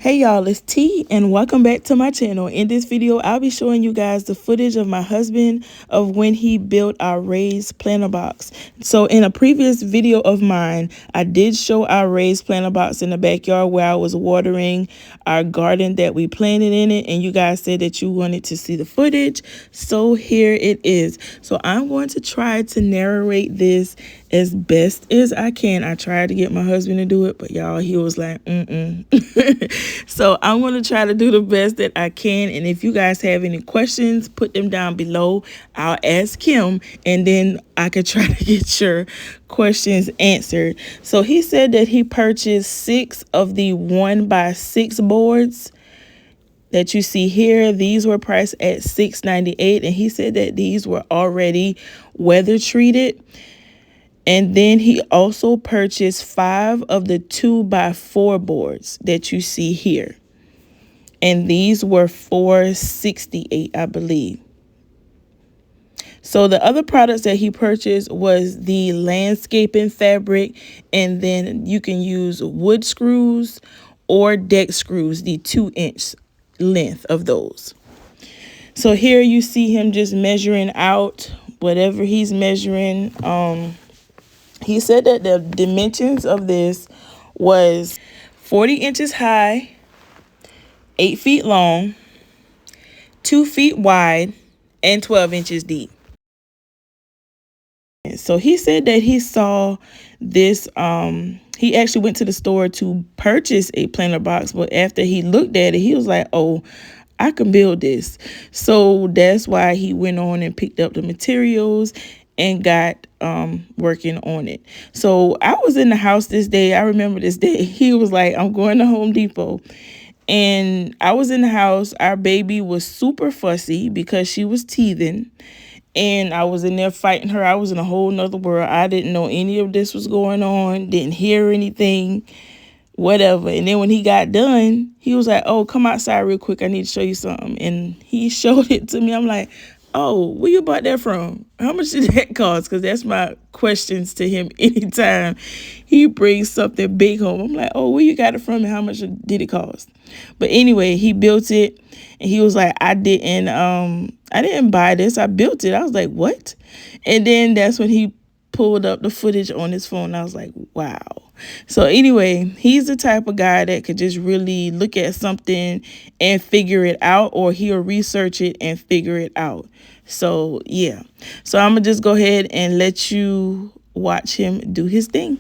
Hey y'all, it's T and welcome back to my channel. In this video, I'll be showing you guys the footage of my husband of when he built our raised planter box. So in a previous video of mine, I did show our raised planter box in the backyard where I was watering our garden that we planted in it, and you guys said that you wanted to see the footage. So here it is. So I'm going to try to narrate this as best as I can. I tried to get my husband to do it, but y'all, he was like, So I'm going to try to do the best that I can. And if you guys have any questions, put them down below. I'll ask him, and then I could try to get your questions answered. So he said that he purchased 6 of the 1x6 boards that you see here. These were priced at $6.98, and he said that these were already weather treated. And then he also purchased 5 of the 2x4 boards that you see here. And these were $4.68, I believe. So the other products that he purchased was the landscaping fabric, and then you can use wood screws or deck screws, the 2-inch length of those. So here you see him just measuring out whatever he's measuring. He said that the dimensions of this was 40 inches high, 8 feet long, 2 feet wide, and 12 inches deep. So he said that he saw this, he actually went to the store to purchase a planter box, but after he looked at it, he was like, oh, I can build this. So that's why he went on and picked up the materials and got working on it. So I was in the house this day. I remember this day. He was like, I'm going to Home Depot. And I was in the house. Our baby was super fussy because she was teething. And I was in there fighting her. I was in a whole nother world. I didn't know any of this was going on. Didn't hear anything. Whatever. And then when he got done, he was like, oh, come outside real quick. I need to show you something. And he showed it to me. I'm like, oh, where you bought that from? How much did that cost? Because that's my questions to him anytime he brings something big home. I'm like, oh, where you got it from and how much did it cost? But anyway, he built it, and he was like, I didn't buy this. I built it. I was like, what? And then that's when he pulled up the footage on his phone. I was like, wow. So anyway, he's the type of guy that could just really look at something and figure it out, or he'll research it and figure it out. So yeah, so I'm gonna just go ahead and let you watch him do his thing.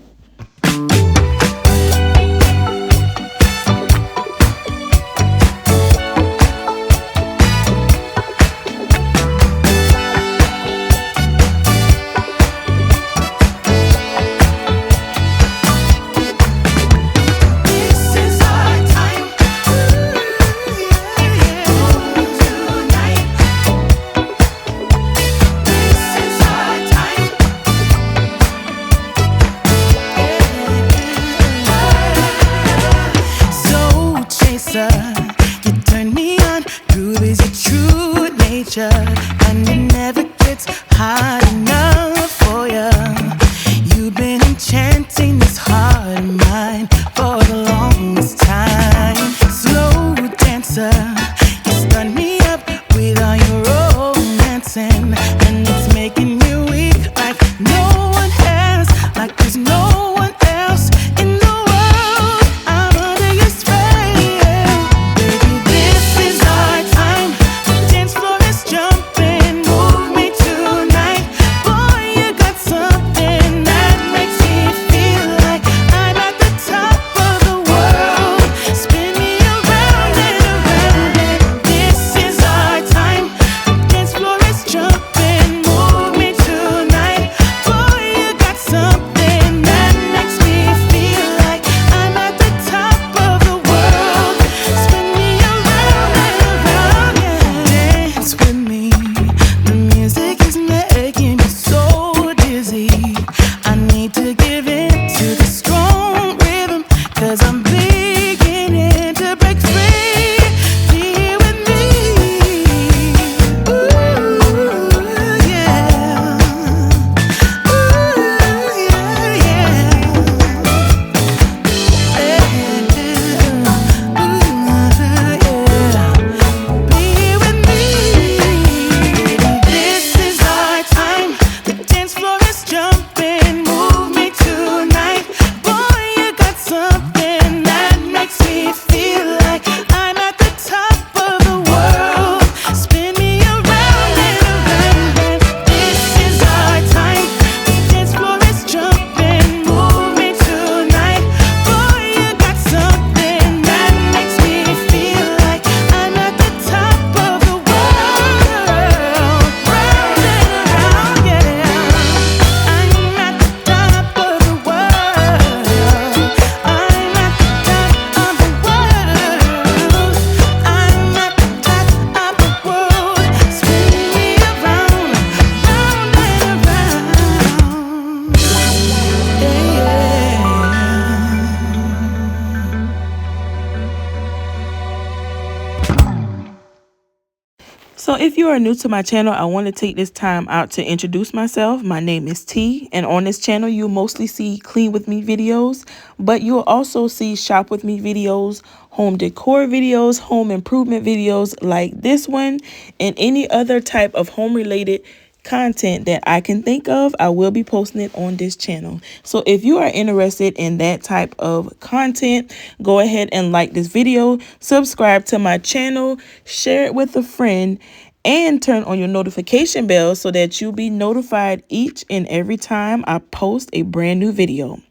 So if you are new to my channel, I want to take this time out to introduce myself. My name is T, and on this channel you'll mostly see clean with me videos, but you'll also see shop with me videos, home decor videos, home improvement videos like this one, and any other type of home related content that I can think of. I will be posting it on this channel. So if you are interested in that type of content, go ahead and like this video, subscribe to my channel, share it with a friend, and turn on your notification bell so that you'll be notified each and every time I post a brand new video.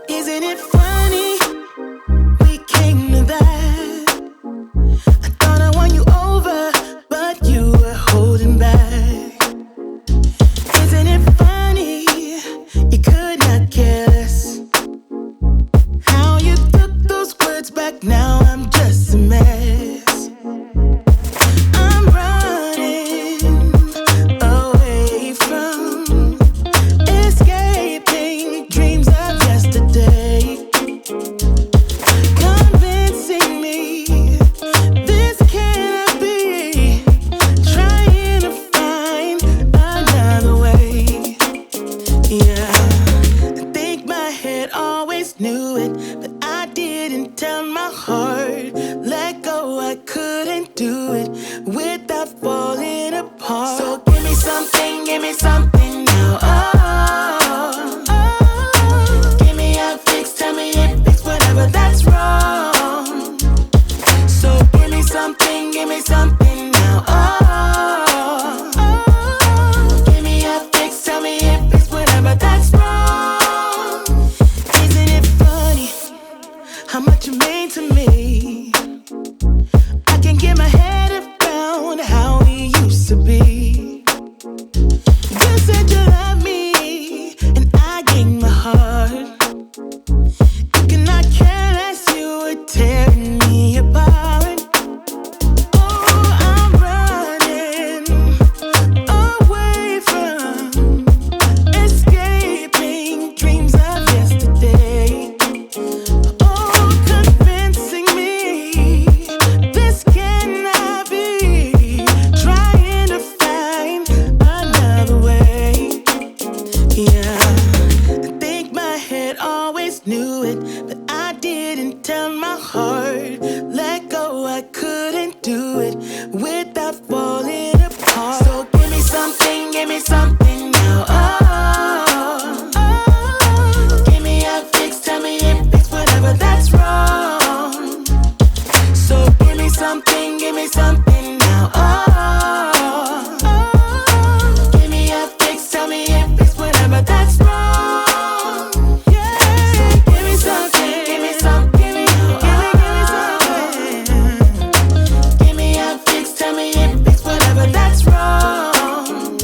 Isn't it funny? We came to that. I thought I won you over, but you were holding back. Isn't it funny? You could not care less. How you took those words back, now I'm just a mess. I'm running away from escaping dreams of yesterday. Convincing me this cannot be. Trying to find another way. Yeah, I think my head always knew it, but I didn't tell my heart. Let go, I couldn't do it without falling apart. So give me something now. Oh, oh. Give me a fix, tell me if it's whatever that's wrong. So give me something now. Oh, oh. Give me a fix, tell me if it's whatever that's wrong. Isn't it funny how much you mean to me? I can't get my head around how we used to be. You said you love me, and I gave my heart. You cannot care less, you were tearing me apart. Oh, I'm running away from escaping dreams of yesterday. Oh, convincing me this cannot be. Trying to find another way. Yeah, I think my head always knew it, but I didn't tell my heart. Let go, I couldn't do it without falling apart. So give me something now. Oh, oh. Give me a fix, tell me if it's whatever that's wrong. So give me something now. Oh, oh. Give me a fix, tell me if it's whatever that's wrong. Yeah. So give me something, give me something, give me a fix, tell me if it's whatever that's wrong.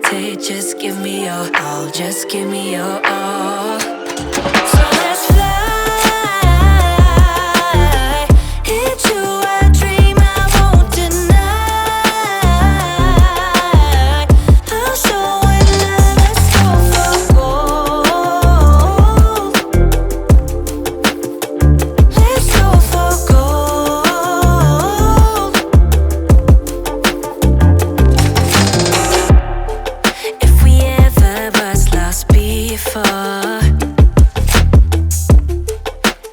hesitate, just give me your all, just give me your all. So let's fly into a dream I won't deny. I'll show it now, let's go for gold. Let's go for gold. If we ever was lost before,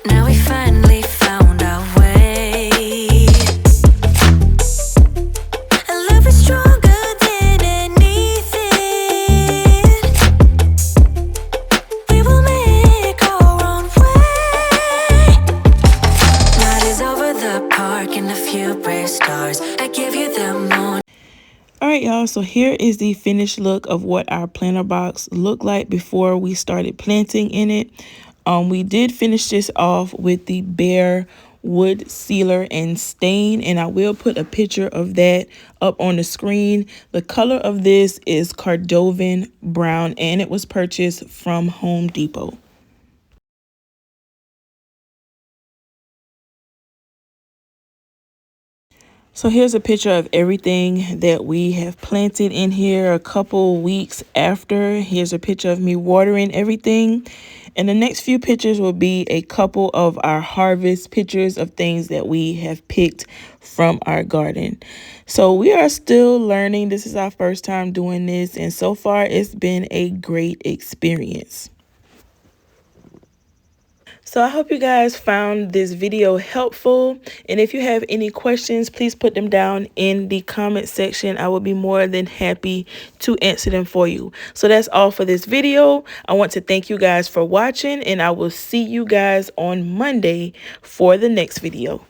now we finally found our way. And love is stronger than anything. We will make our own way. Night is over the park and a few brave stars. I give you the moon. All right, y'all, so here is the finished look of what our planter box looked like before we started planting in it. We did finish this off with the bare wood sealer and stain, and I will put a picture of that up on the screen. The color of this is Cordovan brown, and it was purchased from Home Depot. So here's a picture of everything that we have planted in here a couple weeks after. Here's a picture of me watering everything. And the next few pictures will be a couple of our harvest pictures of things that we have picked from our garden. So we are still learning. This is our first time doing this, and so far it's been a great experience. So I hope you guys found this video helpful. And if you have any questions, please put them down in the comment section. I will be more than happy to answer them for you. So that's all for this video. I want to thank you guys for watching, and I will see you guys on Monday for the next video.